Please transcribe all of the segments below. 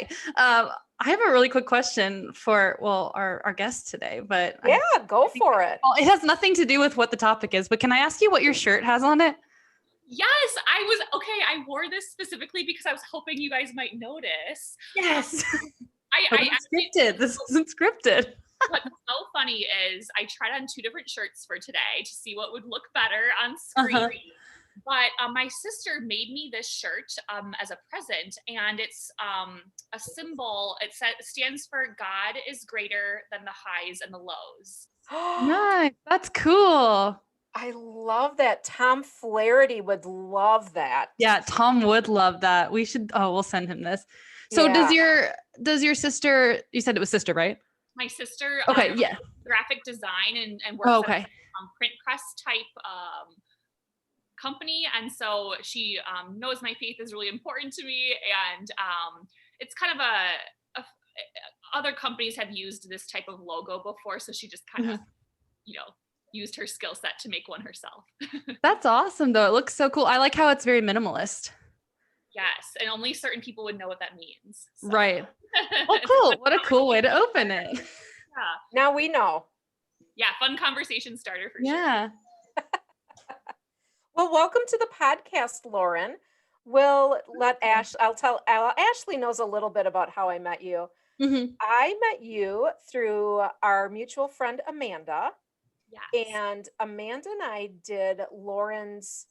Okay. I have a really quick question for, our guest today, but yeah, go for it. Well, it has nothing to do with what the topic is, but can I ask you what your shirt has on it? Yes, I wore this specifically because I was hoping you guys might notice. Yes. I scripted. This isn't scripted. What's so funny is I tried on 2 different shirts for today to see what would look better on screen. But my sister made me this shirt as a present, and it's a symbol. It stands for God is greater than the highs and the lows. Nice. That's cool. I love that. Tom Flaherty would love that. Yeah, Tom would love that. We'll send him this. So does your sister, you said it was sister, right? My sister, okay, yeah, graphic design and works at a print press type company, and so she knows my faith is really important to me, and it's kind of a other companies have used this type of logo before, so she just kind of used her skill set to make one herself. That's awesome though. It looks so cool. I like how it's very minimalist. Yes, and only certain people would know what that means. So. Right. Well, cool. What a cool way to open it. Yeah. Now we know. Yeah, fun conversation starter for sure. Yeah. Well, welcome to the podcast, Lauren. We'll let Ashley knows a little bit about how I met you. I met you through our mutual friend, Amanda. Yes. And Amanda and I did Lauren's,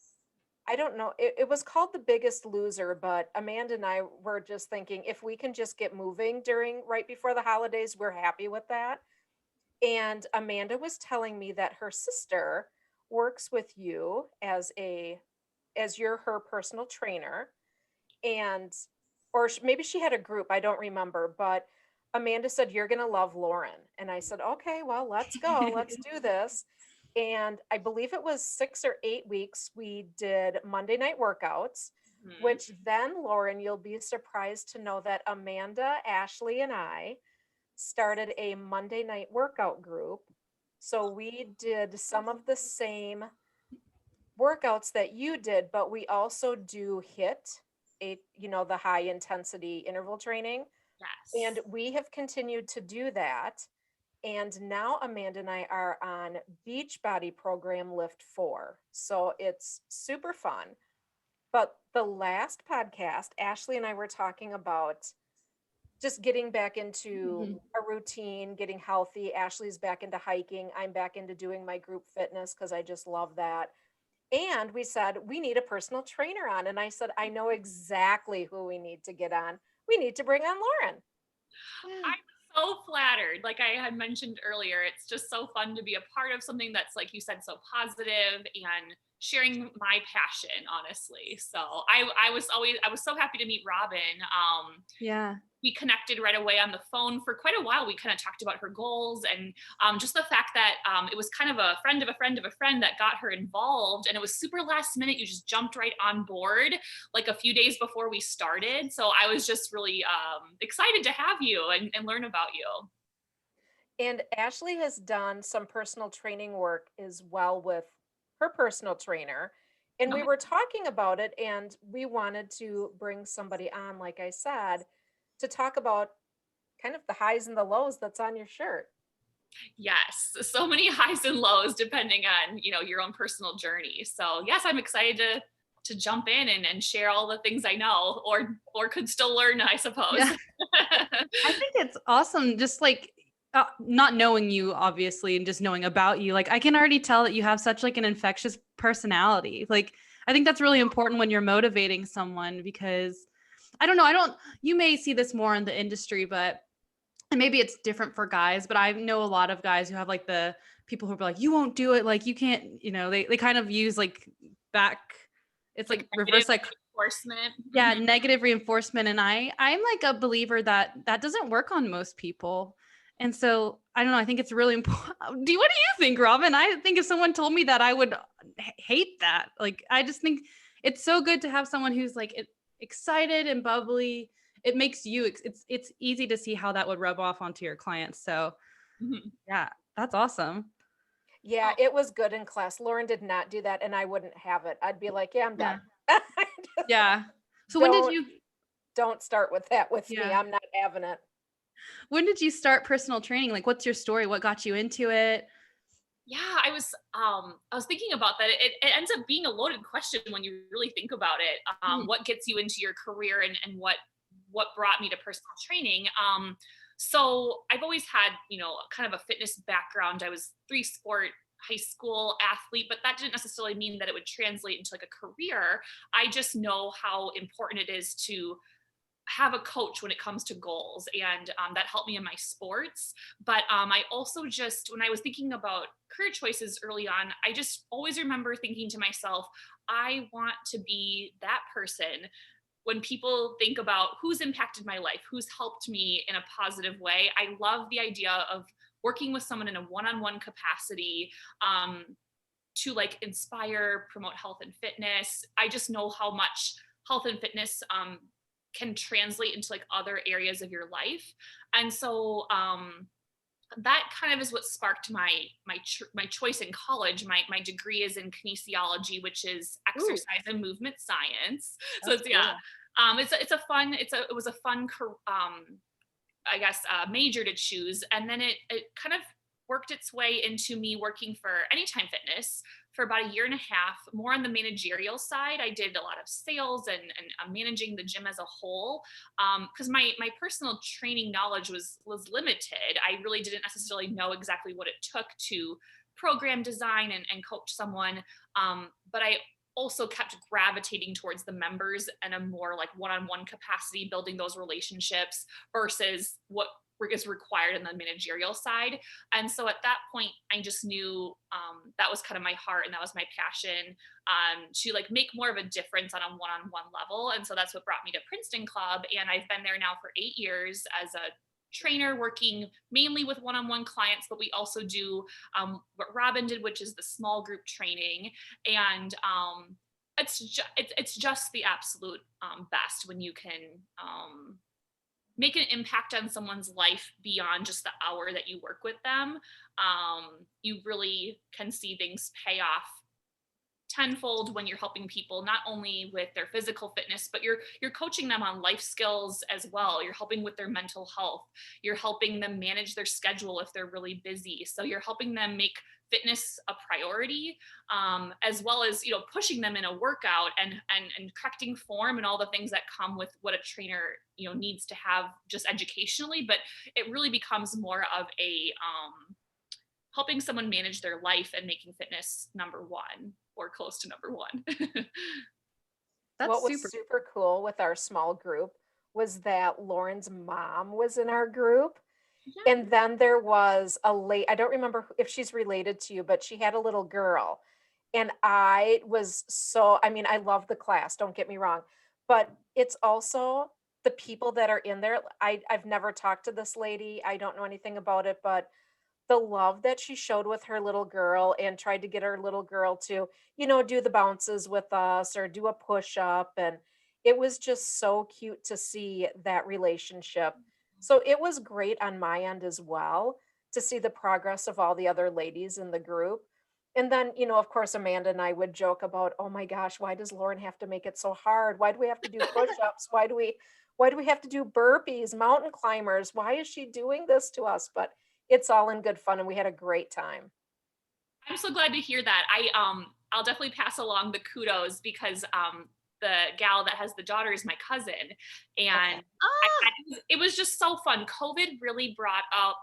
I don't know, it was called The Biggest Loser, but Amanda and I were just thinking, if we can just get moving right before the holidays, we're happy with that. And Amanda was telling me that her sister works with you as you're her personal trainer, or maybe she had a group, I don't remember, but Amanda said, you're going to love Lauren. And I said, okay, well, let's go, let's do this. And I believe it was 6 or 8 weeks. We did Monday night workouts, which then, Lauren, you'll be surprised to know that Amanda, Ashley, and I started a Monday night workout group. So we did some of the same workouts that you did, but we also do the high intensity interval training. Yes. And we have continued to do that. And now Amanda and I are on Beachbody program Lift 4. So it's super fun. But the last podcast, Ashley and I were talking about just getting back into a routine, getting healthy. Ashley's back into hiking. I'm back into doing my group fitness because I just love that. And we said, we need a personal trainer on. And I said, I know exactly who we need to get on. We need to bring on Lauren. I'm so flattered. Like I had mentioned earlier, it's just so fun to be a part of something that's, like you said, so positive and sharing my passion, honestly. So I was so happy to meet Robin. Yeah. We connected right away on the phone for quite a while. We kind of talked about her goals and just the fact that it was kind of a friend of a friend of a friend that got her involved. And it was super last minute. You just jumped right on board like a few days before we started. So I was just really excited to have you and learn about you. And Ashley has done some personal training work as well with her personal trainer. And we were talking about it, and we wanted to bring somebody on, like I said, to talk about kind of the highs and the lows that's on your shirt. Yes, so many highs and lows depending on, your own personal journey. So yes, I'm excited to jump in and share all the things I know or could still learn, I suppose. Yeah. I think it's awesome. Just like not knowing you obviously, and just knowing about you, like I can already tell that you have such like an infectious personality. Like, I think that's really important when you're motivating someone, because I don't know, you may see this more in the industry, and maybe it's different for guys, but I know a lot of guys who have like the people who are like, you won't do it. Like you can't, they kind of use like it's like reverse reinforcement. Yeah. Negative reinforcement. And I'm like a believer that doesn't work on most people. And so I don't know. I think it's really important. What do you think, Robin? I think if someone told me that, I would hate that. Like, I just think it's so good to have someone who's like excited and bubbly. It makes you, it's easy to see how that would rub off onto your clients. So yeah, that's awesome. Yeah, it was good in class. Lauren did not do that, and I wouldn't have it. I'd be like, yeah, I'm done. Yeah. So don't start with that with me. I'm not having it. When did you start personal training? Like, what's your story? What got you into it? Yeah, I was thinking about that. It ends up being a loaded question when you really think about it. Hmm. What gets you into your career, and what brought me to personal training? So I've always had, kind of a fitness background. I was three sport high school athlete, but that didn't necessarily mean that it would translate into like a career. I just know how important it is to have a coach when it comes to goals, and that helped me in my sports. But I also just, when I was thinking about career choices early on, I just always remember thinking to myself, I want to be that person. When people think about who's impacted my life, who's helped me in a positive way, I love the idea of working with someone in a one-on-one capacity, um, to like inspire, promote health and fitness. I just know how much health and fitness can translate into like other areas of your life. And so that kind of is what sparked my choice in college. My degree is in kinesiology, which is Ooh, exercise and movement science. So that's it's, yeah, cool. it was a fun I guess, major to choose. And then it kind of worked its way into me working for Anytime Fitness for about a year and a half, more on the managerial side. I did a lot of sales and managing the gym as a whole, because my personal training knowledge was limited. I really didn't necessarily know exactly what it took to program design and coach someone. But I also kept gravitating towards the members and a more like one-on-one capacity, building those relationships versus what is required in the managerial side. And so at that point, I just knew that was kind of my heart and that was my passion, to like make more of a difference on a one-on-one level. And so that's what brought me to Princeton Club. And I've been there now for 8 years as a trainer, working mainly with one-on-one clients, but we also do what Robin did, which is the small group training. And it's just the absolute best when you can make an impact on someone's life beyond just the hour that you work with them. You really can see things pay off tenfold when you're helping people not only with their physical fitness, but you're coaching them on life skills as well. You're helping with their mental health. You're helping them manage their schedule if they're really busy. So you're helping them make fitness a priority, as well as pushing them in a workout and correcting form and all the things that come with what a trainer needs to have just educationally. But it really becomes more of a helping someone manage their life and making fitness number one or close to number one. What That's was super. super cool with our small group was that Lauren's mom was in our group. Yeah. And then there was I don't remember if she's related to you, but she had a little girl. And I mean, I love the class, don't get me wrong, but it's also the people that are in there. I've never talked to this lady. I don't know anything about it, but the love that she showed with her little girl and tried to get her little girl to, do the bounces with us or do a push up. And it was just so cute to see that relationship. So it was great on my end as well to see the progress of all the other ladies in the group. And then, of course, Amanda and I would joke about, oh my gosh, why does Lauren have to make it so hard? Why do we have to do push-ups? Why do we have to do burpees, mountain climbers? Why is she doing this to us? But it's all in good fun and we had a great time. I'm so glad to hear that. I'll definitely pass along the kudos because the gal that has the daughter is my cousin, Okay. and Ah, it was just so fun. COVID really brought up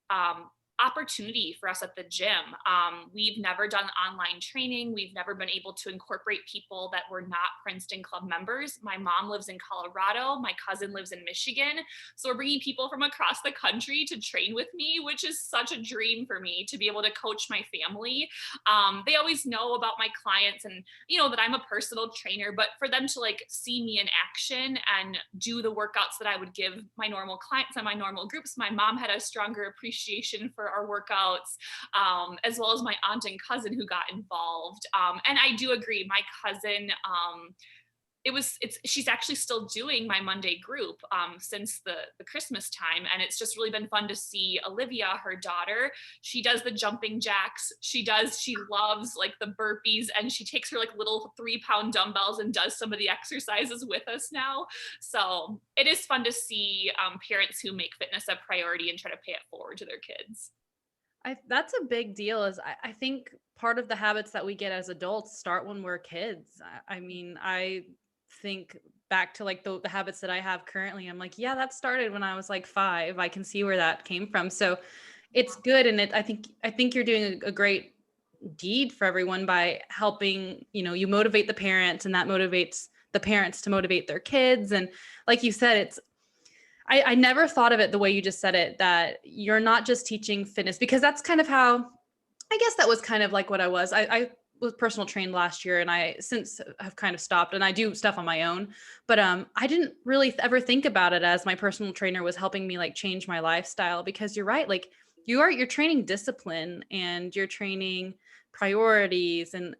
um, opportunity for us at the gym. We've never done online training. We've never been able to incorporate people that were not Princeton Club members. My mom lives in Colorado. My cousin lives in Michigan. So we're bringing people from across the country to train with me, which is such a dream for me to be able to coach my family. They always know about my clients and, that I'm a personal trainer, but for them to like see me in action and do the workouts that I would give my normal clients and my normal groups, my mom had a stronger appreciation for our workouts, as well as my aunt and cousin who got involved. And I do agree, my cousin she's actually still doing my Monday group since the Christmas time. And it's just really been fun to see Olivia, her daughter. She does the jumping jacks. She loves like the burpees, and she takes her like little 3-pound dumbbells and does some of the exercises with us now. So it is fun to see parents who make fitness a priority and try to pay it forward to their kids. That's a big deal. I think part of the habits that we get as adults start when we're kids. I mean, I think back to like the habits that I have currently. I'm like, yeah, that started when I was like 5. I can see where that came from. So it's good. And I think you're doing a great deed for everyone by helping, you motivate the parents, and that motivates the parents to motivate their kids. And like you said, I never thought of it the way you just said it, that you're not just teaching fitness, because that's kind of how, I guess that was kind of like what I was. I was personal trained last year, and I since have kind of stopped, and I do stuff on my own, but I didn't really ever think about it as my personal trainer was helping me like change my lifestyle, because you're right. Like you're training discipline, and you're training priorities. And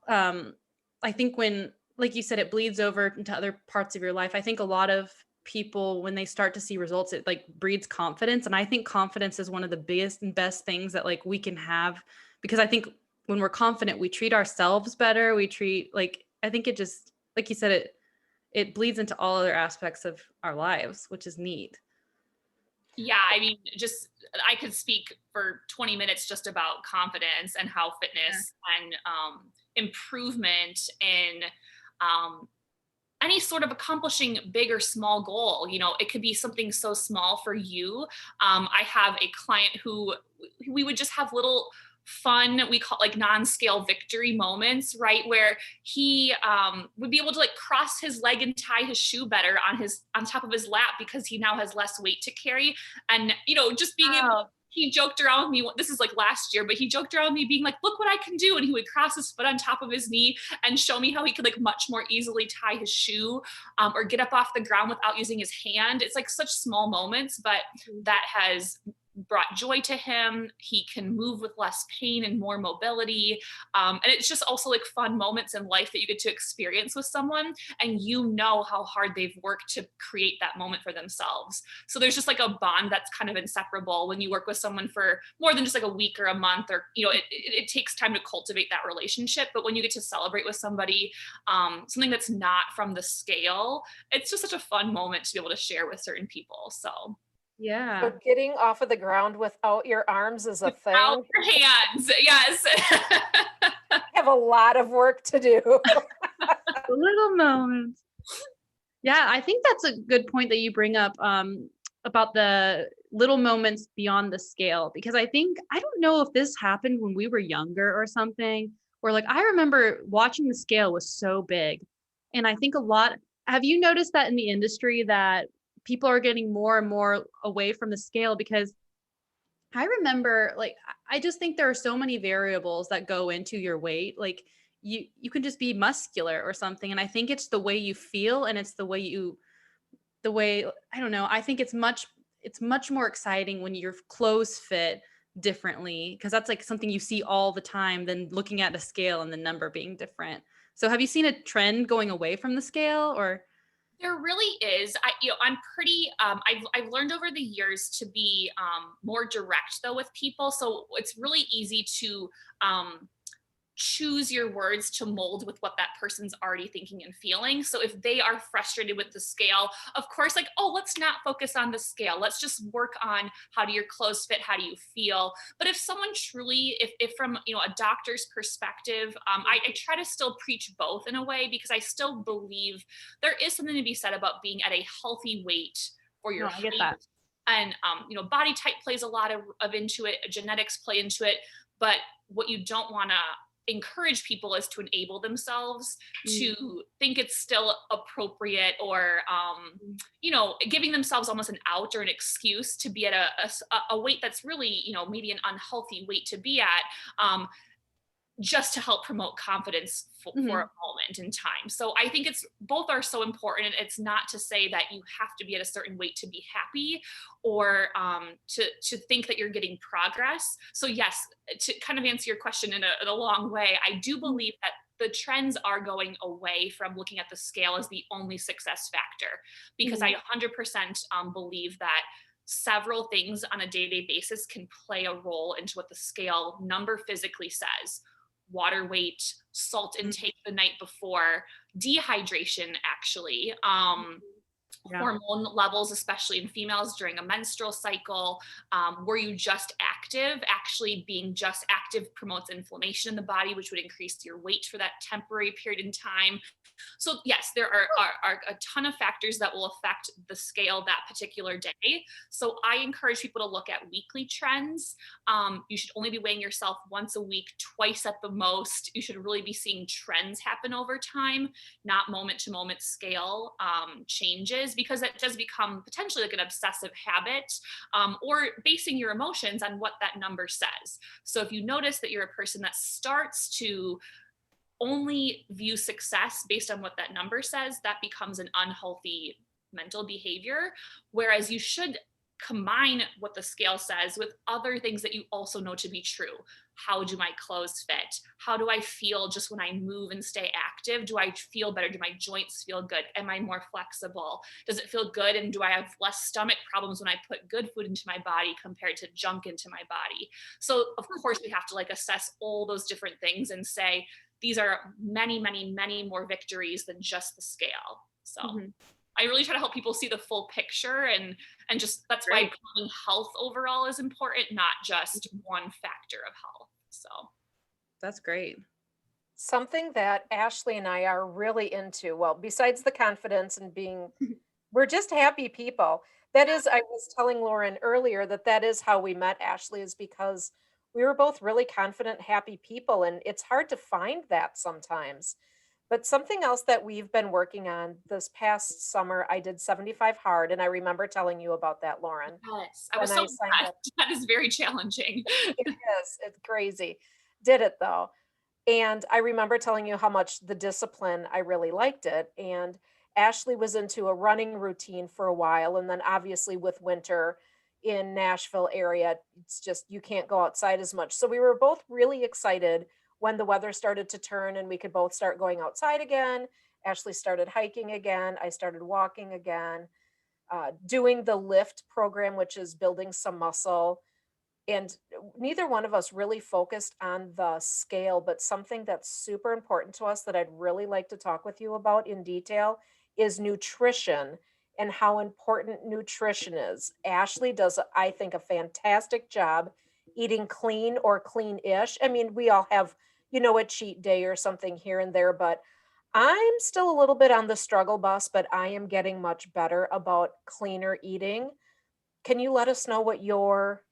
I think when, like you said, it bleeds over into other parts of your life, I think a lot of people, when they start to see results, it like breeds confidence. And I think confidence is one of the biggest and best things that like we can have, because I think when we're confident, we treat ourselves better. I think it just, like you said, it bleeds into all other aspects of our lives, which is neat. Yeah, I mean, I could speak for 20 minutes just about confidence and how fitness and improvement in any sort of accomplishing big or small goal. It could be something so small for you. I have a client who we would just have little fun, we call like non-scale victory moments, right? Where he would be able to like cross his leg and tie his shoe better on top of his lap, because he now has less weight to carry. And, just being able, he joked around with me, this is like last year, but he joked around with me being like, look what I can do. And he would cross his foot on top of his knee and show me how he could like much more easily tie his shoe or get up off the ground without using his hand. It's like such small moments, but that has brought joy to him. He can move with less pain and more mobility. And it's just also like fun moments in life that you get to experience with someone, and how hard they've worked to create that moment for themselves. So there's just like a bond that's kind of inseparable when you work with someone for more than just like a week or a month, or, it takes time to cultivate that relationship. But when you get to celebrate with somebody, something that's not from the scale, it's just such a fun moment to be able to share with certain people. So Yeah. So getting off of the ground without your arms is a thing. Without your hands, yes. I have a lot of work to do. The little moments. Yeah, I think that's a good point that you bring up about the little moments beyond the scale, because I don't know if this happened when we were younger or something, where like I remember watching the scale was so big. And I think have you noticed that in the industry that people are getting more and more away from the scale? Because I remember, like, I just think there are so many variables that go into your weight. Like you can just be muscular or something. And I think it's the way you feel, and it's the way, I don't know. I think it's much more exciting when your clothes fit differently, because that's like something you see all the time than looking at a scale and the number being different. So have you seen a trend going away from the scale, or? There really is. I'm pretty, I've learned over the years to be more direct though with people. So it's really easy to choose your words to mold with what that person's already thinking and feeling. So if they are frustrated with the scale, of course, like, oh, let's not focus on the scale. Let's just work on how do your clothes fit? How do you feel? But if someone truly, if from, a doctor's perspective, I try to still preach both in a way, because I still believe there is something to be said about being at a healthy weight for your I get height. that. And, body type plays a lot of into it, genetics play into it. But what you don't want to encourage people is to enable themselves to think it's still appropriate, or giving themselves almost an out or an excuse to be at a weight that's really maybe an unhealthy weight to be at, just to help promote confidence for a moment in time. So I think both are so important. It's not to say that you have to be at a certain weight to be happy, or to think that you're getting progress. So yes, to kind of answer your question in a long way, I do believe that the trends are going away from looking at the scale as the only success factor, because I 100% believe that several things on a day-to-day basis can play a role into what the scale number physically says. Water weight, salt intake the night before, dehydration, actually, hormone levels, especially in females during a menstrual cycle. Were you just active? Actually, being just active promotes inflammation in the body, which would increase your weight for that temporary period in time. So yes, there are a ton of factors that will affect the scale that particular day. So I encourage people to look at weekly trends. You should only be weighing yourself once a week, twice at the most. You should really be seeing trends happen over time, not moment to moment scale changes, because it does become potentially like an obsessive habit, or basing your emotions on what that number says. So if you notice that you're a person that starts to only view success based on what that number says, that becomes an unhealthy mental behavior. Whereas you should combine what the scale says with other things that you also know to be true. How do my clothes fit? How do I feel just when I move and stay active? Do I feel better? Do my joints feel good? Am I more flexible? Does it feel good? And do I have less stomach problems when I put good food into my body compared to junk into my body? So of course we have to like assess all those different things and say, these are many, many, many more victories than just the scale. So I really try to help people see the full picture, and just that's why promoting health overall is important, not just one factor of health. So That's great. Something that Ashley and I are really into, well, besides the confidence and being, we're just happy people. That is, I was telling Lauren earlier that is how we met, Ashley, is because we were both really confident, happy people. And it's hard to find that sometimes. But something else that we've been working on this past summer, I did 75 hard. And I remember telling you about that, Lauren. yes, I was so signed up. that is very challenging. It is. It's crazy. Did it though. And I remember telling you how much the discipline, I really liked it. And Ashley was into a running routine for a while. And then obviously with winter in Nashville area, it's just, you can't go outside as much. So we were both really excited when the weather started to turn and we could both start going outside again. Ashley started hiking again. I started walking again, doing the lift program, which is building some muscle. And neither one of us really focused on the scale, but something that's super important to us that I'd really like to talk with you about in detail is nutrition and how important nutrition is. Ashley does, I think, a fantastic job eating clean or clean-ish. I mean, we all have, a cheat day or something here and there, but I'm still a little bit on the struggle bus, but I am getting much better about cleaner eating. Can you let us know what your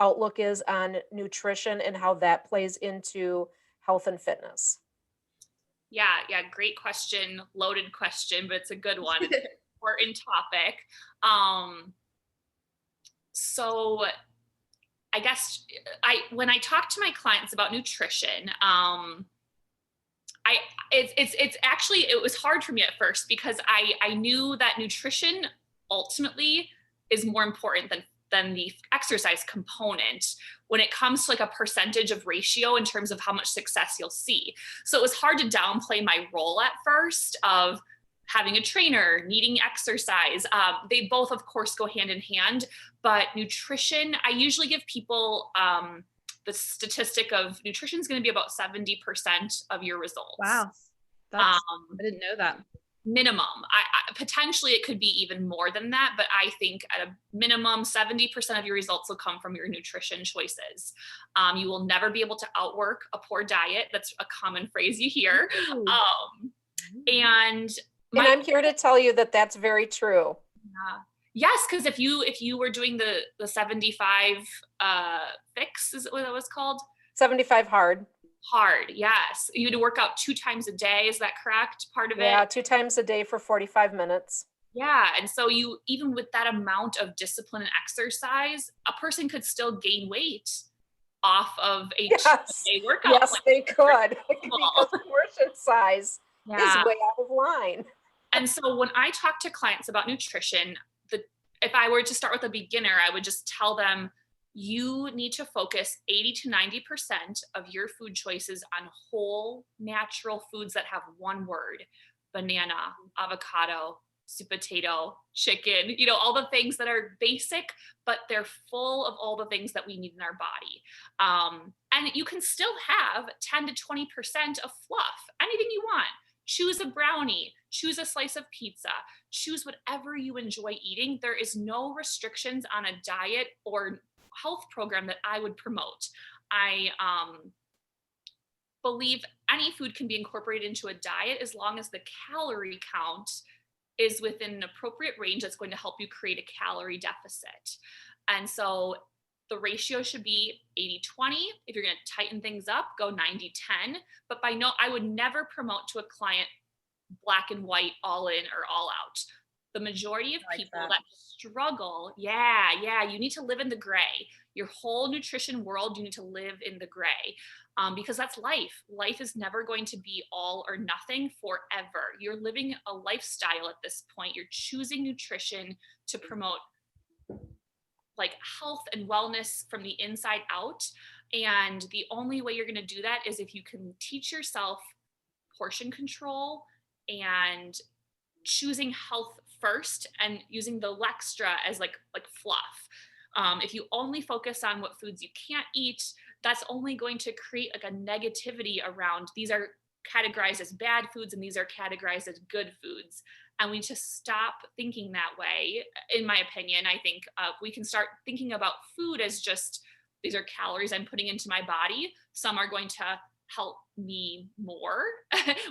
outlook is on nutrition and how that plays into health and fitness? Yeah, great question, loaded question, but it's a good one. It's an important topic. So I guess when I talk to my clients about nutrition, it's actually, it was hard for me at first because I knew that nutrition ultimately is more important than the exercise component when it comes to like a percentage of ratio in terms of how much success you'll see. So it was hard to downplay my role at first of having a trainer, needing exercise. They both, of course, go hand in hand, but nutrition, I usually give people the statistic of nutrition is going to be about 70% of your results. Wow. I didn't know that. Minimum. I potentially it could be even more than that, but I think at a minimum 70% of your results will come from your nutrition choices. You will never be able to outwork a poor diet. That's a common phrase you hear. And I'm here to tell you that that's very true. Yes, because if you were doing the 75 fix, is it what it was called? 75 hard. Hard, yes. You had to work out 2 times a day. Is that correct? Part of it? Yeah, 2 times a day for 45 minutes. Yeah. And so even with that amount of discipline and exercise, a person could still gain weight off of a 2-day workout. Yes, they could. Because portion size is way out of line. And so when I talk to clients about nutrition, if I were to start with a beginner, I would just tell them You need to focus 80 to 90% of your food choices on whole, natural foods that have one word: banana, avocado, sweet potato, chicken, all the things that are basic, but they're full of all the things that we need in our body. And you can still have 10 to 20% of fluff, anything you want. Choose a brownie, choose a slice of pizza, choose whatever you enjoy eating. There is no restrictions on a diet or health program that I would promote. I believe any food can be incorporated into a diet as long as the calorie count is within an appropriate range that's going to help you create a calorie deficit. And so the ratio should be 80-20. If you're going to tighten things up, go 90-10. But I would never promote to a client black and white, all in or all out. The majority of people that struggle, you need to live in the gray. Your whole nutrition world, you need to live in the gray, because that's life. Life is never going to be all or nothing forever. You're living a lifestyle at this point. You're choosing nutrition to promote like health and wellness from the inside out. And the only way you're going to do that is if you can teach yourself portion control and choosing health first and using the Lextra as like fluff. If you only focus on what foods you can't eat, that's only going to create like a negativity around these are categorized as bad foods and these are categorized as good foods. And we need to stop thinking that way. In my opinion, I think we can start thinking about food as just these are calories I'm putting into my body. Some are going to help me more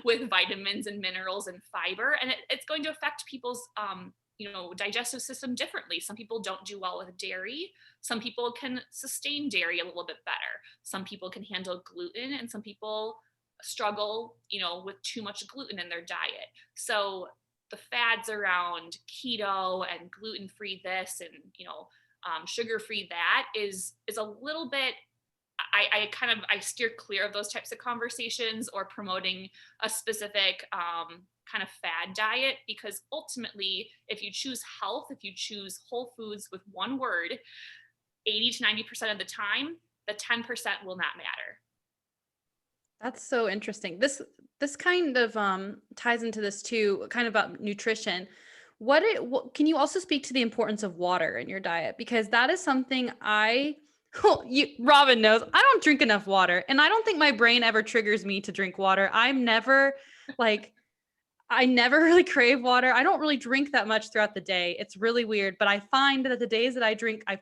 with vitamins and minerals and fiber. And it's going to affect people's, digestive system differently. Some people don't do well with dairy. Some people can sustain dairy a little bit better. Some people can handle gluten, and some people struggle, with too much gluten in their diet. So the fads around keto and gluten-free this and, sugar-free that is a little bit, I steer clear of those types of conversations or promoting a specific kind of fad diet, because ultimately, if you choose health, if you choose whole foods with one word, 80 to 90% of the time, the 10% will not matter. That's so interesting. This kind of ties into this too, kind of about nutrition. What can you also speak to the importance of water in your diet? Because that is something Robin knows I don't drink enough water, and I don't think my brain ever triggers me to drink water. I never really crave water. I don't really drink that much throughout the day. It's really weird, but I find that the days that I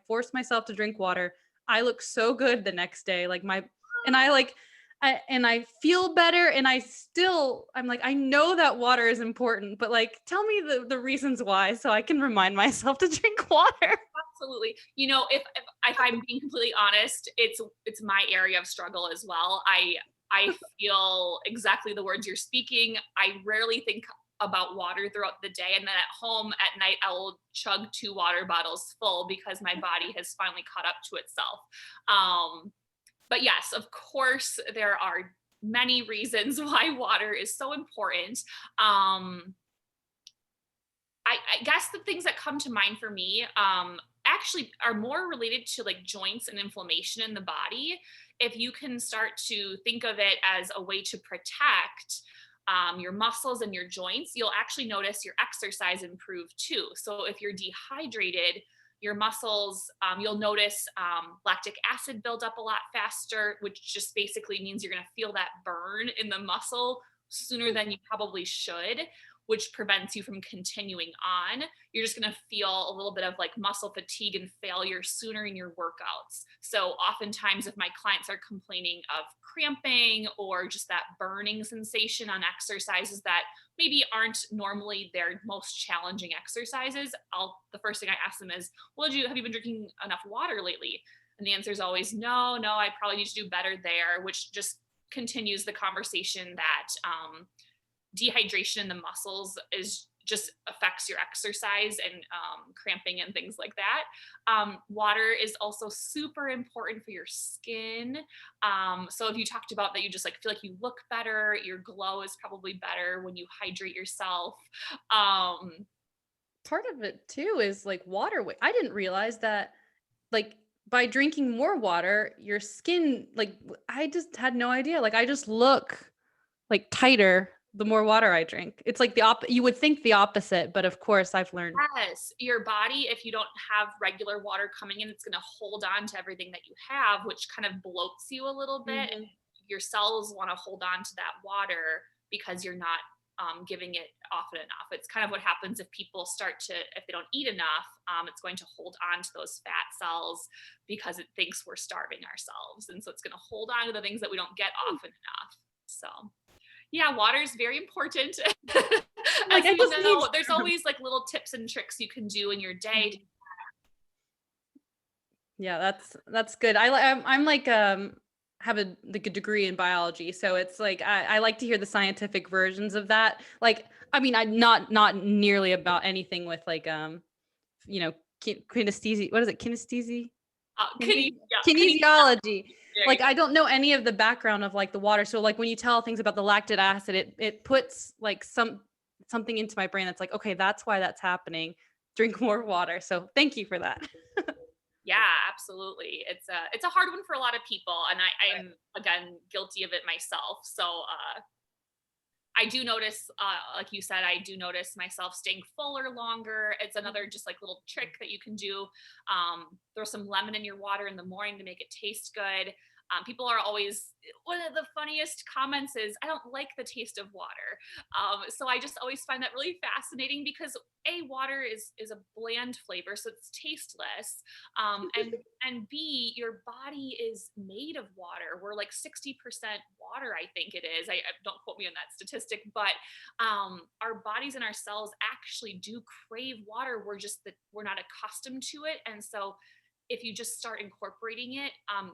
force myself to drink water, I look so good the next day. And I feel better, and I'm like, I know that water is important, but like, tell me the reasons why, so I can remind myself to drink water. Absolutely. If I'm being completely honest, it's my area of struggle as well. I feel exactly the words you're speaking. I rarely think about water throughout the day. And then at home at night, I will chug 2 water bottles full because my body has finally caught up to itself. But yes, of course, there are many reasons why water is so important. I guess the things that come to mind for me actually are more related to like joints and inflammation in the body. If you can start to think of it as a way to protect your muscles and your joints, you'll actually notice your exercise improve too. So if you're dehydrated, your muscles, you'll notice lactic acid build up a lot faster, which just basically means you're going to feel that burn in the muscle sooner than you probably should, which prevents you from continuing on. You're just going to feel a little bit of like muscle fatigue and failure sooner in your workouts. So oftentimes if my clients are complaining of cramping or just that burning sensation on exercises that maybe aren't normally their most challenging exercises, the first thing I ask them is, well, have you been drinking enough water lately? And the answer is always no, I probably need to do better there, which just continues the conversation that dehydration in the muscles just affects your exercise and cramping and things like that. Water is also super important for your skin. So if you talked about that, you just like feel like you look better, your glow is probably better when you hydrate yourself. Part of it too is like water weight. I didn't realize that like by drinking more water, your skin, like I just had no idea. Like I just look like tighter the more water I drink. It's like you would think the opposite, but of course I've learned. Yes, your body, if you don't have regular water coming in, it's going to hold on to everything that you have, which kind of bloats you a little bit. Mhm. Your cells want to hold on to that water because you're not giving it often enough. It's kind of what happens if people start to, if they don't eat enough, it's going to hold on to those fat cells because it thinks we're starving ourselves. And so it's going to hold on to the things that we don't get often enough. So yeah, water is very important. Like As I we just need. know, there's always like little tips and tricks you can do in your day. Yeah, that's good. I'm like have like a degree in biology, so it's like I like to hear the scientific versions of that. Like I mean, I not nearly about anything with like you know kinesthesia. What is it? Kinesthesia? Kinesiology. There you Like go. I don't know any of the background of like the water. So like when you tell things about the lactic acid, it puts like something into my brain that's like, okay, that's why that's happening. Drink more water. So thank you for that. Yeah, absolutely. It's a hard one for a lot of people, and I am again guilty of it myself. So I do notice, like you said, I do notice myself staying fuller longer. It's another just like little trick that you can do. Throw some lemon in your water in the morning to make it taste good. People are always, one of the funniest comments is, I don't like the taste of water. So I just always find that really fascinating because water is a bland flavor, so it's tasteless. And B, your body is made of water. We're like 60% water, I think it is. I don't quote me on that statistic, but our bodies and our cells actually do crave water. We're not accustomed to it, and so if you just start incorporating it,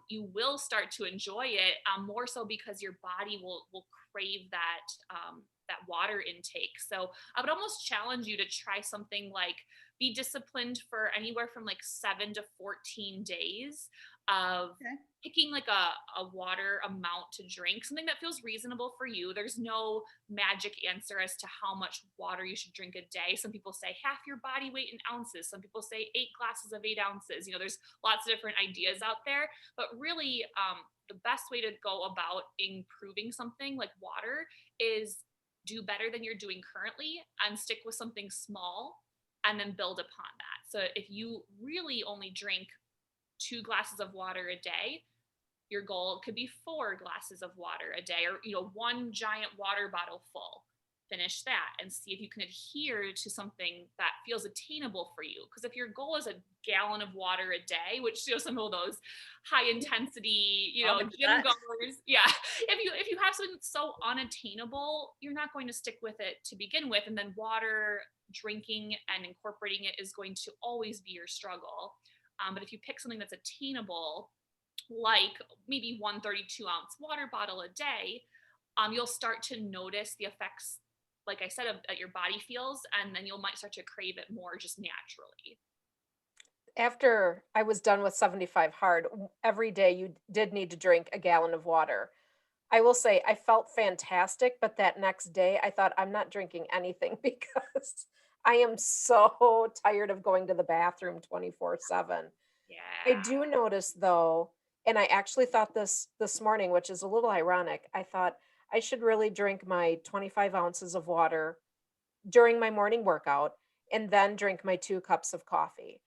you will start to enjoy it more so because your body will crave that water intake. So I would almost challenge you to try something like be disciplined for anywhere from like 7 to 14 days of Okay. picking like a water amount to drink, something that feels reasonable for you. There's no magic answer as to how much water you should drink a day. Some people say half your body weight in ounces. Some people say 8 glasses of 8 ounces. There's lots of different ideas out there, but really the best way to go about improving something like water is do better than you're doing currently and stick with something small and then build upon that. So if you really only drink 2 glasses of water a day, your goal could be 4 glasses of water a day, or one giant water bottle full. Finish that and see if you can adhere to something that feels attainable for you. Because if your goal is a gallon of water a day, which some of those high intensity gym goers, yeah, if you have something that's so unattainable, you're not going to stick with it to begin with, and then water drinking and incorporating it is going to always be your struggle. But if you pick something that's attainable, like maybe 132-ounce water bottle a day, you'll start to notice the effects, like I said, that your body feels, and then might start to crave it more just naturally. After I was done with 75 hard, every day you did need to drink a gallon of water. I will say I felt fantastic, but that next day I thought I'm not drinking anything because I am so tired of going to the bathroom 24/7. I Yeah. do notice though, and I actually thought this morning, which is a little ironic. I thought I should really drink my 25 ounces of water during my morning workout and then drink my 2 cups of coffee.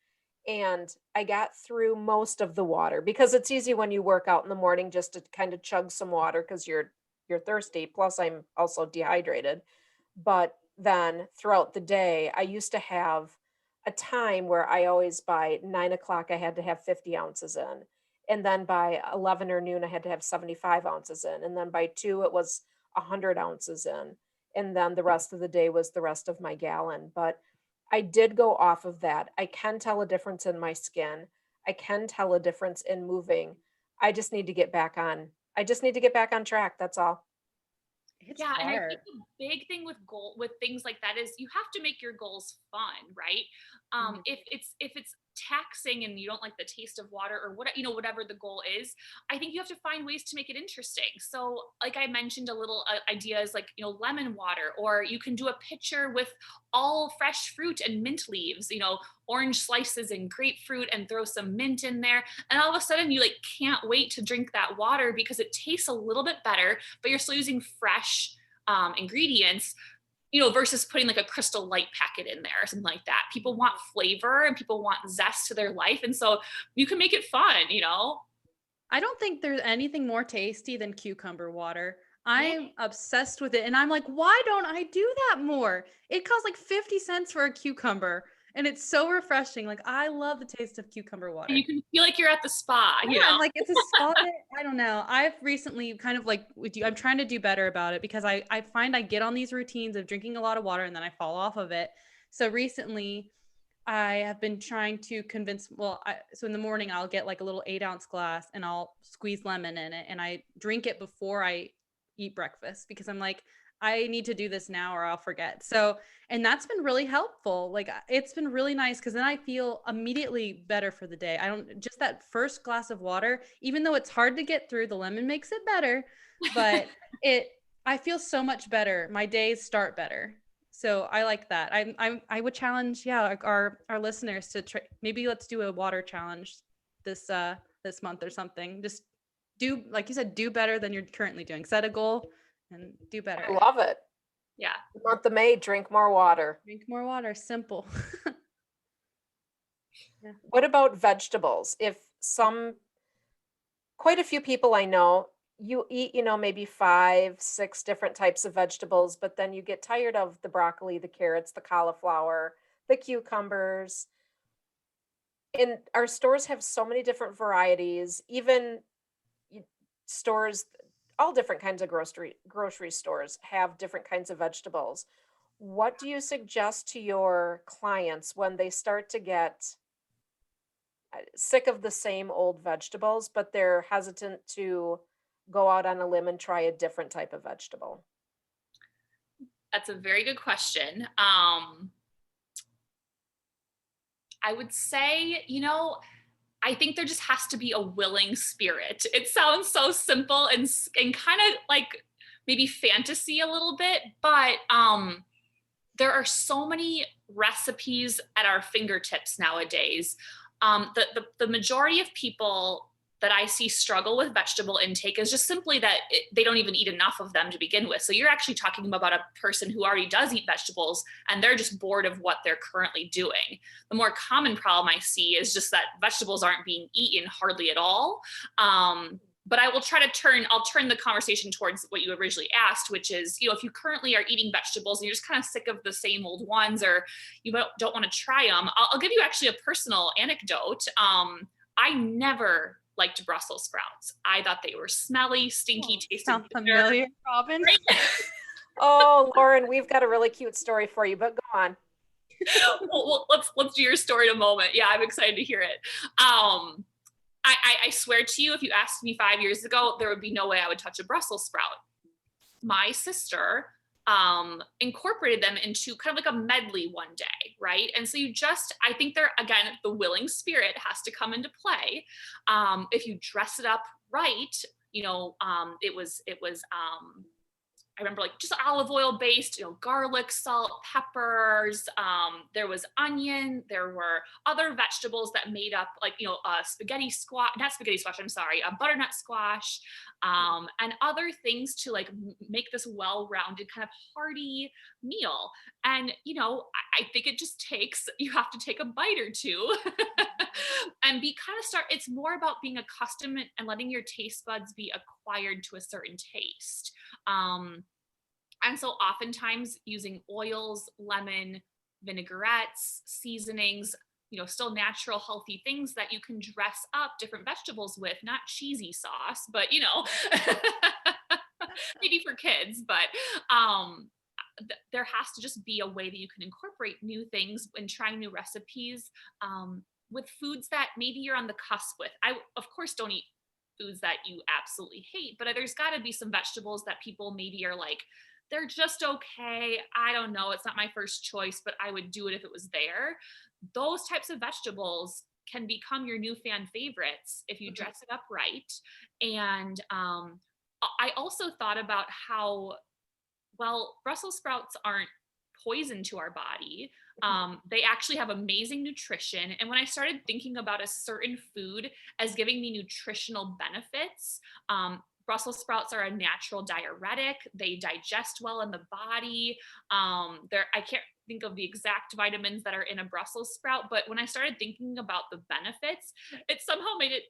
And I got through most of the water because it's easy when you work out in the morning just to kind of chug some water because you're thirsty. Plus, I'm also dehydrated. But then throughout the day, I used to have a time where I always by 9 o'clock I had to have 50 ounces in. And then by 11 or noon, I had to have 75 ounces in. And then by 2, it was 100 ounces in. And then the rest of the day was the rest of my gallon. But I did go off of that. I can tell a difference in my skin. I can tell a difference in moving. I just need to get back on. I just need to get back on track. That's all. It's Yeah, and I hard. think the big thing with things like that is you have to make your goals fun, right? Mhm. If it's taxing and you don't like the taste of water or what, whatever the goal is, I think you have to find ways to make it interesting. So like I mentioned, a little ideas like, lemon water, or you can do a pitcher with all fresh fruit and mint leaves, orange slices and grapefruit, and throw some mint in there. And all of a sudden you like can't wait to drink that water because it tastes a little bit better, but you're still using fresh ingredients, versus putting like a Crystal Light packet in there or something like that. People want flavor and people want zest to their life. And so you can make it fun. I don't think there's anything more tasty than cucumber water. Yeah. I'm obsessed with it. And I'm like, why don't I do that more? It costs like 50 cents for a cucumber. And it's so refreshing. Like, I love the taste of cucumber And water. you can feel like you're at the spa, Yeah, I'm like, it's a solid. I don't know. I've recently kind of like with you, I'm trying to do better about it because I find I get on these routines of drinking a lot of water and then I fall off of it. So recently I have been trying to convince, so in the morning I'll get like a little 8-ounce glass and I'll squeeze lemon in it and I drink it before I eat breakfast because I'm like, I need to do this now or I'll forget. So, and that's been really helpful. Like it's been really nice because then I feel immediately better for the day. I don't, just that first glass of water, even though it's hard to get through, the lemon makes it better, but I feel so much better. My days start better. So I like that. I would challenge, yeah, our listeners to try, maybe let's do a water challenge this month or something. Just do, like you said, do better than you're currently doing. Set a goal and do I better. love it. yeah. Month of May, drink more water. Drink more water. Simple. Yeah. What about vegetables? If quite a few people I know, you eat, maybe 5, 6 different types of vegetables, but then you get tired of the broccoli, the carrots, the cauliflower, the cucumbers. And our stores have so many different varieties, even y- stores, all different kinds of grocery stores have different kinds of vegetables. What do you suggest to your clients when they start to get sick of the same old vegetables, but they're hesitant to go out on a limb and try a different type of vegetable? That's a very good question. I would say, I think there just has to be a willing spirit. It sounds so simple and kind of like maybe fantasy a little bit, but there are so many recipes at our fingertips nowadays. The majority of people that I see struggle with vegetable intake is just simply that they don't even eat enough of them to begin with. So you're actually talking about a person who already does eat vegetables and they're just bored of what they're currently doing. The more common problem I see is just that vegetables aren't being eaten hardly at all. But I will try to I'll turn the conversation towards what you originally asked, which is, if you currently are eating vegetables and you're just kind of sick of the same old ones, or you don't want to try them, I'll give you actually a personal anecdote. I never liked Brussels sprouts. I thought they were smelly, stinky, tasted Sounds bitter. familiar, Robin. Oh, Lauren, we've got a really cute story for you, but go on. Well, let's do your story in a moment. Yeah, I'm excited to hear it. I swear to you, if you asked me 5 years ago, there would be no way I would touch a Brussels sprout. My sister incorporated them into kind of like a medley one day, right? And so I think again, the willing spirit has to come into play. If you dress it up right, it was I remember like just olive oil based, garlic, salt, peppers. There was onion. There were other vegetables that made up like, spaghetti squash, not spaghetti squash, I'm sorry, butternut squash, and other things to like make this well-rounded kind of hearty meal. And, I think it just you have to take a bite or two and it's more about being accustomed and letting your taste buds be acquired to a certain taste. And so oftentimes using oils, lemon, vinaigrettes, seasonings, still natural, healthy things that you can dress up different vegetables with, not cheesy sauce, but, maybe for kids, but there has to just be a way that you can incorporate new things and trying new recipes with foods that maybe you're on the cusp with. I, of course, don't eat foods that you absolutely hate, but there's got to be some vegetables that people maybe are like, they're just okay. I don't know. It's not my first choice, but I would do it if it was there. Those types of vegetables can become your new fan favorites if you Mhm. dress it up right. And I also thought about how, well, Brussels sprouts aren't poison to our body. They actually have amazing nutrition. And when I started thinking about a certain food as giving me nutritional benefits, Brussels sprouts are a natural diuretic. They digest well in the body. I can't think of the exact vitamins that are in a Brussels sprout, but when I started thinking about the benefits, it somehow made it,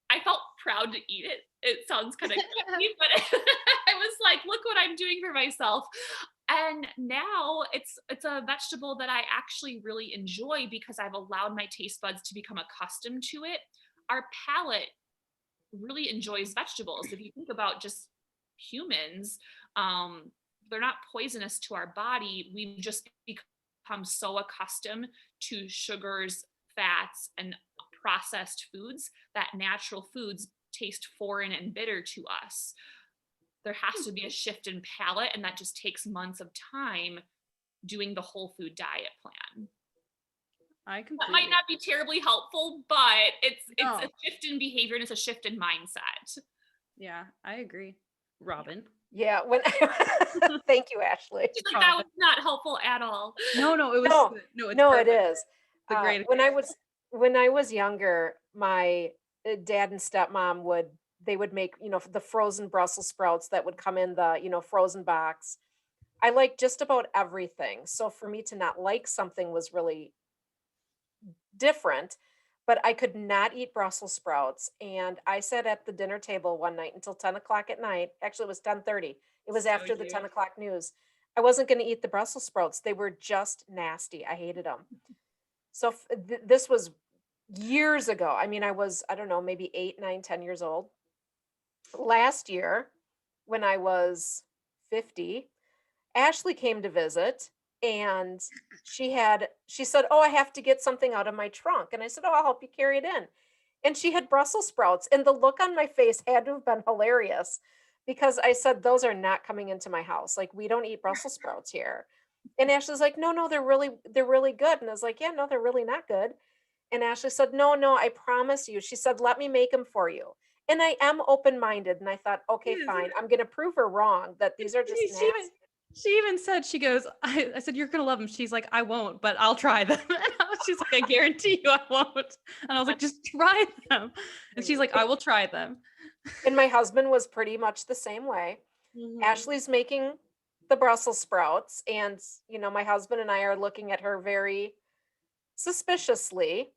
I felt proud to eat it. It sounds kind of crazy, but I was like, look what I'm doing for myself. And now it's a vegetable that I actually really enjoy because I've allowed my taste buds to become accustomed to it. Our palate really enjoys vegetables. If you think about just humans, um, they're not poisonous to our body. We've just become so accustomed to sugars, fats, and processed foods that natural foods taste foreign and bitter to us. There has to be a shift in palate, and that just takes months of time doing the whole food diet plan. I That might completely not be terribly helpful, but it's a no. shift in behavior and it's a shift in mindset. Yeah, I agree. Robin. Yeah, when thank you, Ashley. She's like, that Robin. was not helpful at all. No, it was No, good. No, it's no, it perfect. is. The great When I was younger, my dad and stepmom they would make, the frozen Brussels sprouts that would come in the, frozen box. I like just about everything. So for me to not like something was really different, but I could not eat Brussels sprouts. And I sat at the dinner table one night until 10 o'clock at night. Actually, it was 10:30. It was so after the 10 you. o'clock news. I wasn't going to eat the Brussels sprouts. They were just nasty. I hated them. So this was years ago. I mean, I don't know, maybe 8, 9, 10 years old. Last year, when I was 50, Ashley came to visit and she said, "Oh, I have to get something out of my trunk." And I said, "Oh, I'll help you carry it in." And she had Brussels sprouts and the look on my face had to have been hilarious because I said, "Those are not coming into my house. Like we don't eat Brussels sprouts here." And Ashley's like, "No, no, they're really good." And I was like, "Yeah, no, they're really not good." And Ashley said, "No, no, I promise you." She said, "Let me make them for you." And I am open-minded. And I thought, okay, Yes. fine. I'm going to prove her wrong that these are just She even nasty. she even said, she goes, I said, "You're gonna love them." She's like, "I won't, but I'll try them." She's like, "I guarantee you I won't." And I was like, "Just try them." And she's like, "I will try them." And my husband was pretty much the same way. Mhm. Ashley's making the Brussels sprouts, and my husband and I are looking at her very suspiciously.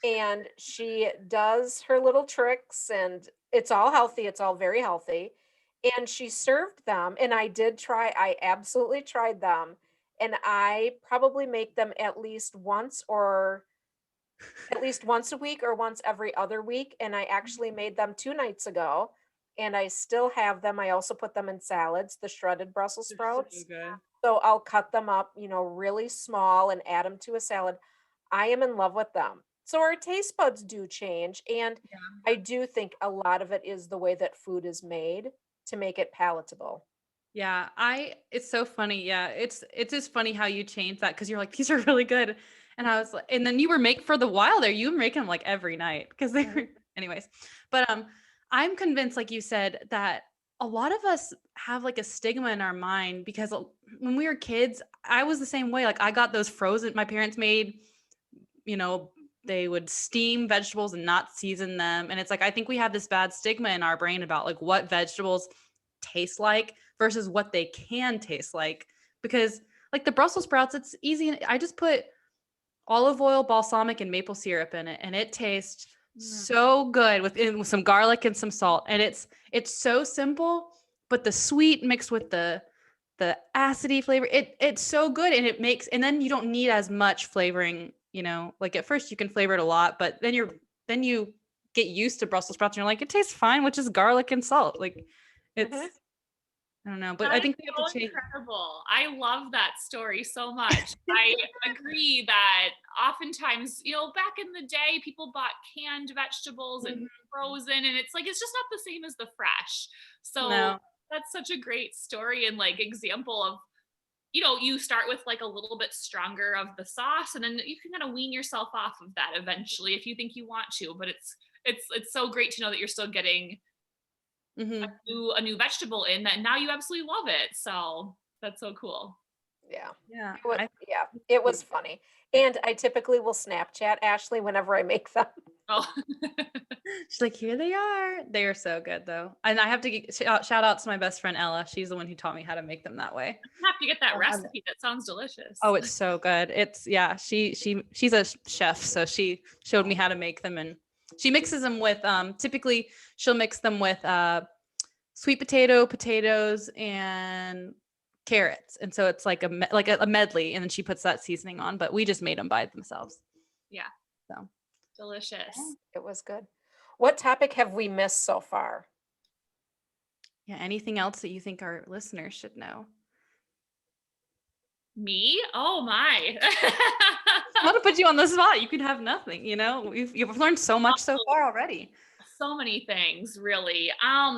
And she does her little tricks, and it's all healthy. It's all very healthy. And she served them, and I absolutely tried them. And I probably make them at least once a week or once every other week. And I actually made them 2 nights ago and I still have them. I also put them in salads, the shredded Brussels They're so sprouts. good. So I'll cut them up, really small and add them to a salad. I am in love with them. So our taste buds do change. And Yeah. I do think a lot of it is the way that food is made to make it palatable. Yeah, it's so funny. Yeah, it's just funny how you change that because you're like, these are really good. And I was like, and then you were make for the while there, you were making them like every night because they were Mhm. anyways. But I'm convinced, like you said, that a lot of us have like a stigma in our mind because when we were kids, I was the same way. Like I got those frozen, my parents made, you know, they would steam vegetables and not season them. And it's like, I think we have this bad stigma in our brain about like what vegetables taste like versus what they can taste like. Because like the Brussels sprouts, it's easy. I just put olive oil, balsamic, and maple syrup in it, and it tastes Mm. so good with some garlic and some salt. And it's so simple, but the sweet mixed with the acidy flavor, it's so good. And it makes, and then you don't need as much flavoring, like at first you can flavor it a lot, but then you get used to Brussels sprouts and you're like, it tastes fine with just garlic and salt. Like it's, Mhm. I don't know, but That I is think we have so to change. incredible. I love that story so much. I agree that oftentimes, back in the day, people bought canned vegetables and Mhm. frozen, and it's like it's just not the same as the fresh. So No. That's such a great story and like example of, you start with like a little bit stronger of the sauce and then you can kind of wean yourself off of that eventually if you think you want to, but it's so great to know that you're still getting Hmm. a new vegetable in that now you absolutely love it. So that's so cool. Yeah. Yeah. Yeah, it was funny. And I typically will Snapchat Ashley whenever I make them. Oh, She's like, here they are. They are so good though. And I have to shout out to my best friend Ella. She's the one who taught me how to make them that way. I have to get that Um, recipe. That sounds delicious. Oh, it's so good. It's yeah, she's a chef, so she showed me how to make them and she mixes them with typically she'll mix them with sweet potato, potatoes and carrots. And so it's like a medley and then she puts that seasoning on, but we just made them by themselves. Yeah, So, delicious. It was good. What topic have we missed so far? yeah, anything else that you think our listeners should know? Me? Oh my. Not to put you on the spot. You could have nothing, you've learned so much so far already. So many things, really. I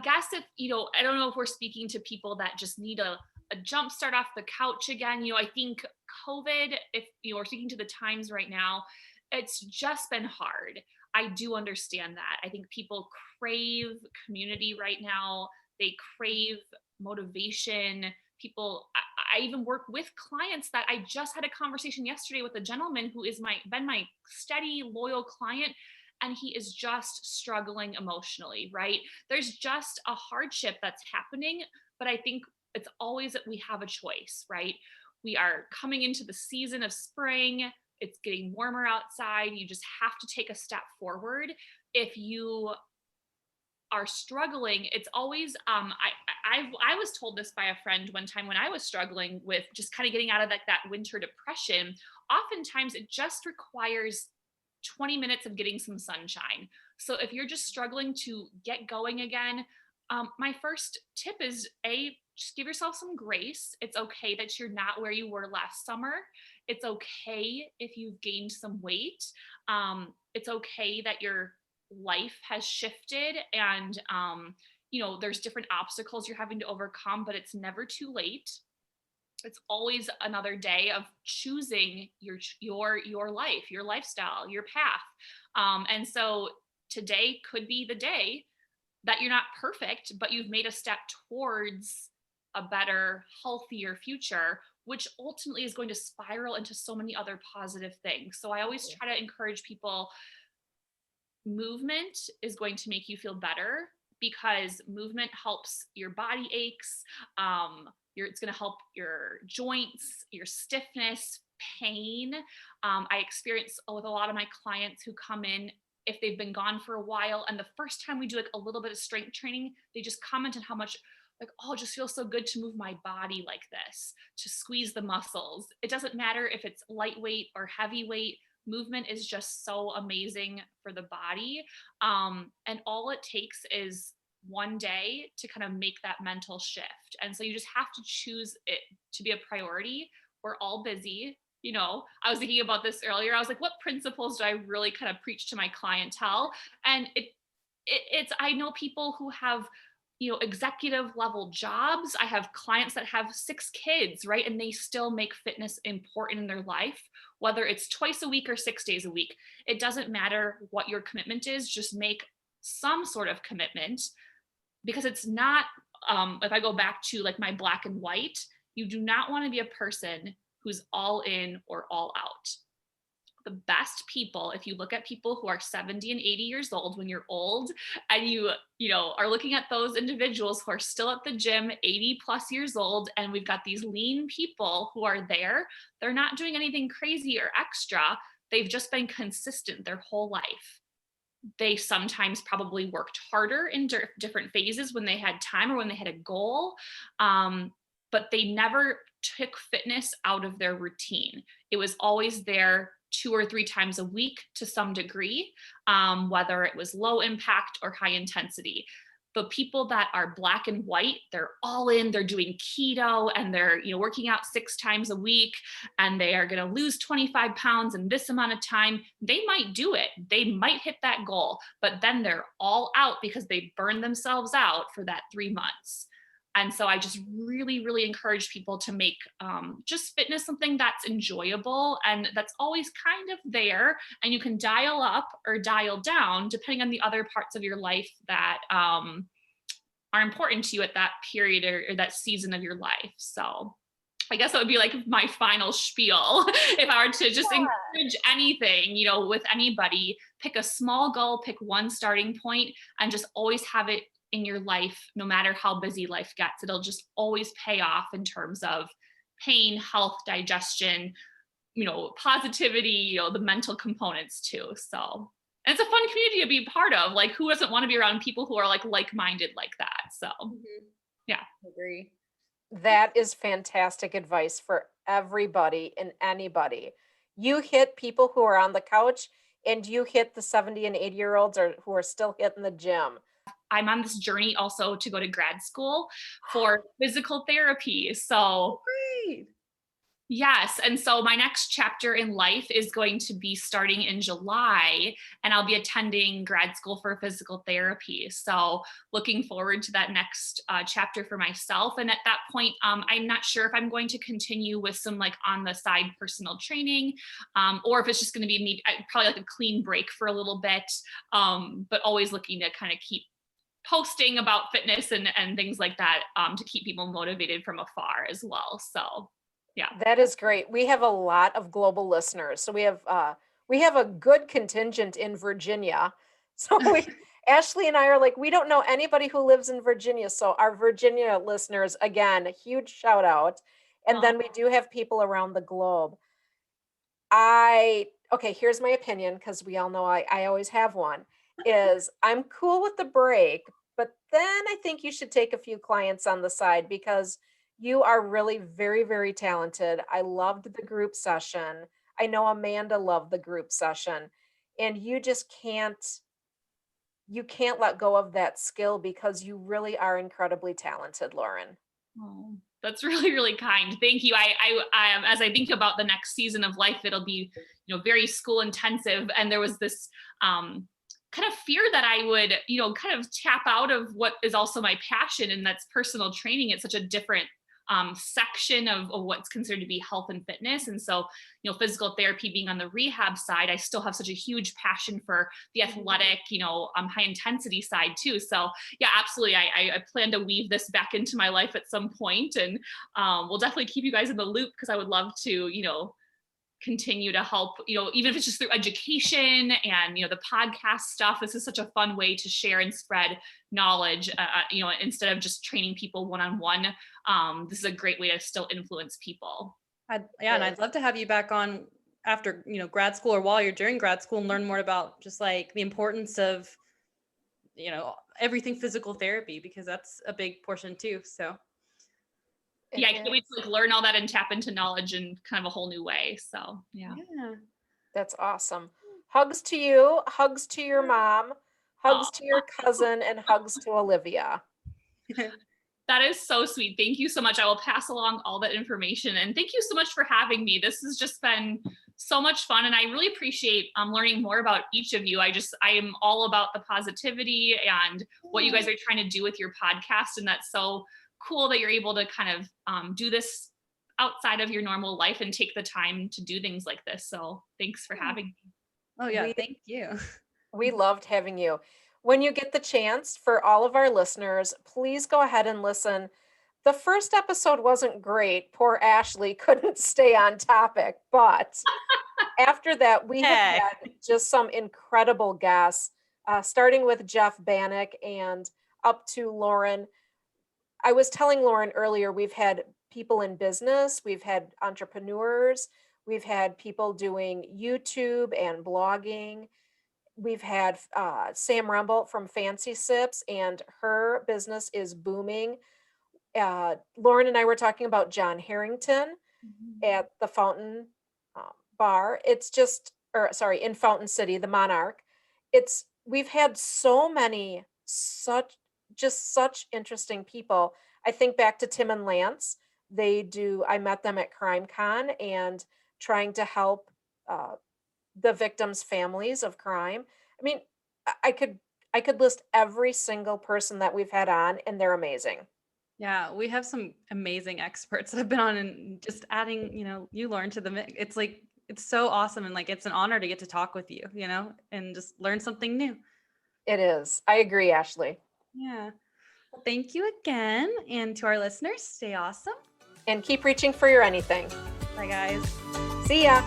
guess if, I don't know if we're speaking to people that just need a jump start off the couch again. I think COVID, if we're speaking to the times right now, it's just been hard. I do understand that. I think people crave community right now. They crave motivation. I even work with clients that I just had a conversation yesterday with a gentleman who is been my steady, loyal client, and he is just struggling emotionally, right? There's just a hardship that's happening, but I think it's always that we have a choice, right? We are coming into the season of spring. It's getting warmer outside. You just have to take a step forward. If you are struggling, it's always I was told this by a friend one time when I was struggling with just kind of getting out of that winter depression. Oftentimes it just requires 20 minutes of getting some sunshine. So if you're just struggling to get going again, my first tip is just give yourself some grace. It's okay that you're not where you were last summer. It's okay if you've gained some weight. It's okay that your life has shifted and there's different obstacles you're having to overcome, but it's never too late. It's always another day of choosing your life, your lifestyle, your path. And so today could be the day that you're not perfect, but you've made a step towards a better, healthier future, which ultimately is going to spiral into so many other positive things. So I always try to encourage people, movement is going to make you feel better because movement helps your body aches. It's going to help your joints, your stiffness, pain. I experience with a lot of my clients who come in, if they've been gone for a while, and the first time we do like a little bit of strength training, they just comment on how much like, oh, it just feels so good to move my body like this, to squeeze the muscles. It doesn't matter if it's lightweight or heavyweight. Movement is just so amazing for the body. And all it takes is one day to kind of make that mental shift. And so you just have to choose it to be a priority. We're all busy. I was thinking about this earlier. I was like, what principles do I really kind of preach to my clientele? And it's I know people who have executive level jobs. I have clients that have 6 kids, right? And they still make fitness important in their life, whether it's twice a week or 6 days a week. It doesn't matter what your commitment is, just make some sort of commitment, because it's not, if I go back to like my black and white, you do not want to be a person who's all in or all out. The best people, if you look at people who are 70 and 80 years old, when you're old and you are looking at those individuals who are still at the gym 80 plus years old, and we've got these lean people who are there, they're not doing anything crazy or extra. They've just been consistent their whole life. They sometimes probably worked harder in different phases when they had time or when they had a goal. But they never took fitness out of their routine. It was always there 2 or 3 times a week to some degree, whether it was low impact or high intensity. the people that are black and white, they're all in, they're doing keto and they're, working out 6 times a week and they are going to lose 25 pounds in this amount of time. They might do it. They might hit that goal, but then they're all out because they burned themselves out for that 3 months. And so I just really, really encourage people to make just fitness something that's enjoyable and that's always kind of there. And you can dial up or dial down depending on the other parts of your life that are important to you at that period or that season of your life. So I guess that would be like my final spiel. If I were to just encourage anything, with anybody, pick a small goal, pick one starting point, and just always have it in your life. No matter how busy life gets, it'll just always pay off in terms of pain, health, digestion, positivity, the mental components too. So, and it's a fun community to be part of. Like, who doesn't want to be around people who are like-minded like that? So, yeah. Agree. That is fantastic advice for everybody and anybody. You hit people who are on the couch and you hit the 70 and 80-year-olds who are still hitting the gym. I'm on this journey also to go to grad school for physical therapy. So Great. yes. And so my next chapter in life is going to be starting in July, and I'll be attending grad school for physical therapy. So looking forward to that next chapter for myself. And at that point, I'm not sure if I'm going to continue with some like on the side personal training, or if it's just going to be me, probably like a clean break for a little bit, but always looking to kind of keep posting about fitness and things like that, to keep people motivated from afar as well. So yeah. That is great. We have a lot of global listeners. So we have a good contingent in Virginia. So Ashley and I are like, we don't know anybody who lives in Virginia. So our Virginia listeners, again, a huge shout out. And then we do have people around the globe. Okay, here's my opinion, because we all know I always have one, is I'm cool with the break, but then I think you should take a few clients on the side because you are really very, very talented. I loved the group session. I know Amanda loved the group session, and you can't let go of that skill because you really are incredibly talented, Lauren. Oh, that's really, really kind. Thank you. As I think about the next season of life, it'll be, very school intensive. And there was this, kind of fear that I would, kind of tap out of what is also my passion, and that's personal training. It's such a different section of what's considered to be health and fitness. And so, physical therapy being on the rehab side, I still have such a huge passion for the athletic, high intensity side too. So yeah, absolutely. I plan to weave this back into my life at some point, and we'll definitely keep you guys in the loop, because I would love to, continue to help, even if it's just through education and, the podcast stuff. This is such a fun way to share and spread knowledge, instead of just training people one-on-one. This is a great way to still influence people. And I'd love to have you back on after, grad school or while you're during grad school and learn more about just like the importance of, everything physical therapy, because that's a big portion too. So yeah, I can't wait to learn all that and tap into knowledge in kind of a whole new way. So yeah. That's awesome. Hugs to you, hugs to your mom, hugs to your cousin, and hugs to Olivia. That is so sweet. Thank you so much. I will pass along all that information, and thank you so much for having me. This has just been so much fun, and I really appreciate learning more about each of you. I am all about the positivity and what you guys are trying to do with your podcast, and that's so cool that you're able to kind of do this outside of your normal life and take the time to do things like this. So thanks for having me. Oh yeah, thank you. We loved having you. When you get the chance, for all of our listeners, please go ahead and listen. The first episode wasn't great. Poor Ashley couldn't stay on topic, but after that, we have had just some incredible guests, starting with Jeff Bannock and up to Lauren. I was telling Lauren earlier, we've had people in business, we've had entrepreneurs, we've had people doing YouTube and blogging. We've had Sam Rumbold from Fancy Sips, and her business is booming. Lauren and I were talking about John Harrington at the Fountain Bar. It's just, in Fountain City, the Monarch. We've had so many such just such interesting people. I think back to Tim and Lance. I met them at Crime Con and trying to help uh, the victims' families of crime. I mean, I could list every single person that we've had on, and they're amazing. Yeah, we have some amazing experts that have been on, and just adding, you, Lauren, to the mix. It's like, it's so awesome. And like, it's an honor to get to talk with you, and just learn something new. It is. I agree, Ashley. Yeah. Well, thank you again. And to our listeners, stay awesome. And keep reaching for your anything. Bye, guys. See ya.